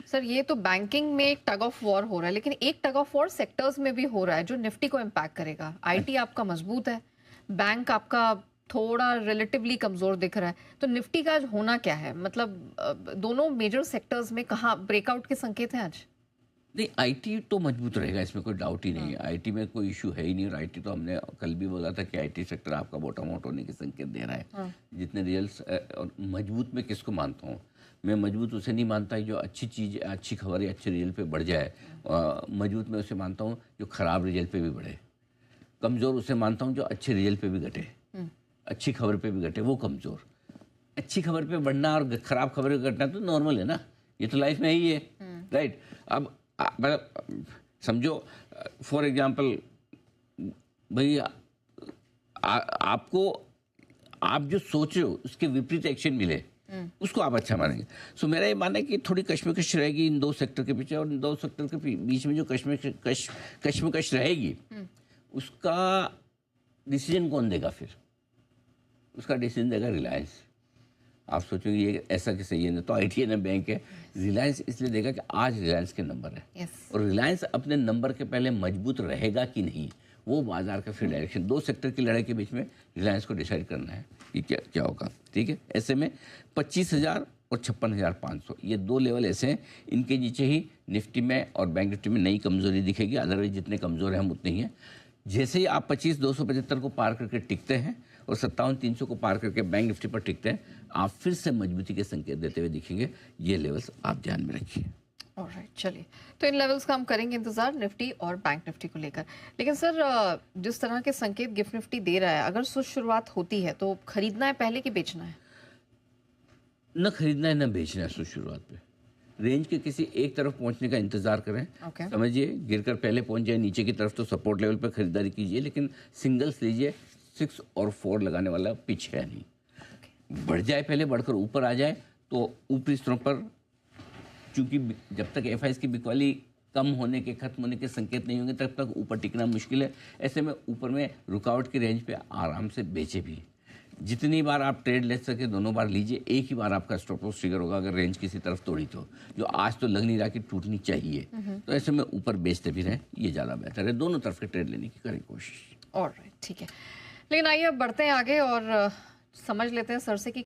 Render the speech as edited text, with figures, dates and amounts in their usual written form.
Sir ये तो banking में एक टग ऑफ वॉर हो रहा है, लेकिन एक टग ऑफ वॉर सेक्टर्स में भी हो रहा है जो निफ्टी को इम्पैक्ट करेगा। आईटी आपका मजबूत है, बैंक आपका थोड़ा रिलेटिवली कमजोर दिख रहा है, तो निफ्टी का आज होना क्या है? मतलब दोनों मेजर सेक्टर्स में कहाँ ब्रेकआउट के संकेत हैं आज? नहीं, आईटी तो मजबूत रहेगा, इसमें कोई डाउट ही नहीं है। हाँ। आईटी में कोई इशू है ही नहीं, और आईटी तो हमने कल भी बोला था कि आईटी सेक्टर आपका बॉटम आउट होने के संकेत दे रहा है। हाँ। जितने रिजल्ट्स और मजबूत मैं किसको मानता हूँ? मैं मजबूत उसे नहीं मानता जो अच्छी चीज़, अच्छी खबर या अच्छे रिजल्ट पे बढ़ जाए। मजबूत मैं उसे मानता हूँ जो खराब रिजल्ट पे भी बढ़े। कमज़ोर उसे मानता हूँ जो अच्छे रिजल्ट पे भी घटे, अच्छी खबर पे भी घटे, वो कमज़ोर। अच्छी खबर पे बढ़ना और खराब खबर पे घटना तो नॉर्मल है ना, ये तो लाइफ में ही है, राइट। अब मतलब समझो, फॉर एग्जांपल भाई, आपको आप जो सोच रहे हो उसके विपरीत एक्शन मिले, उसको आप अच्छा मानेंगे। सो मेरा ये मानना है कि थोड़ी कश्मकश रहेगी इन दो सेक्टर के पीछे, और इन दो सेक्टर के बीच में जो कश्मकश रहेगी, उसका डिसीजन कौन देगा? फिर उसका डिसीजन देगा रिलायंस। आप सोचोगे ये ऐसा कैसे, ये ना तो आईटी है ना बैंक है। रिलायंस इसलिए देगा कि आज रिलायंस के नंबर है। Yes. और रिलायंस अपने नंबर के पहले मजबूत रहेगा कि नहीं, वो बाजार का फिर डायरेक्शन, दो सेक्टर की लड़ाई के बीच में रिलायंस को डिसाइड करना है कि क्या क्या होगा। ठीक है, ऐसे में 25,000 और 56,500 ये दो लेवल ऐसे हैं, इनके नीचे ही निफ्टी में और बैंक निफ्टी में नई कमजोरी दिखेगी। अदरवाइज जितने कमजोर हैं हम उतने ही हैं। जैसे ही आप 25,275 को पार करके टिकते हैं और 57,300 को पार करके बैंक निफ्टी पर टिकते हैं, आप फिर से मजबूती के संकेत देते हुए दिखेंगे। ये लेवल्स आप ध्यान में रखिए। ऑलराइट, चलिए, तो इन लेवल्स का हम करेंगे इंतजार निफ्टी और बैंक निफ्टी को लेकर। लेकिन सर, जिस तरह के संकेत गिफ्ट निफ्टी दे रहा है, अगर सुस्त शुरुआत होती है तो खरीदना है पहले कि बेचना है? न खरीदना है न बेचना है। शुरुआत पे रेंज के किसी एक तरफ पहुंचने का इंतजार करें। Okay. समझिए, गिरकर पहले पहुंच जाए नीचे की तरफ तो सपोर्ट लेवल पर खरीदारी कीजिए, लेकिन सिंगल्स लीजिए। 6 और 4 लगाने वाला पिच है नहीं। बढ़ जाए पहले, बढ़कर ऊपर आ जाए तो ऊपरी स्तरों पर, चूंकि जब तक एफआईज की बिकवाली कम होने के, खत्म होने के संकेत नहीं होंगे तब तक ऊपर टिकना मुश्किल है। ऐसे में ऊपर में रुकावट की रेंज पे आराम से बेचे भी। जितनी बार आप ट्रेड ले सके दोनों बार लीजिए। एक ही बार आपका स्टॉप लॉस ट्रिगर होगा अगर रेंज किसी तरफ तोड़ी तो, जो आज तो लग नहीं रहा कि टूटनी चाहिए। तो ऐसे में ऊपर बेचते भी रहें, ये ज़्यादा बेहतर है। दोनों तरफ के ट्रेड लेने की करें कोशिश। ऑलराइट, ठीक है। लेकिन आइए अब बढ़ते हैं आगे और समझ लेते हैं सर से कि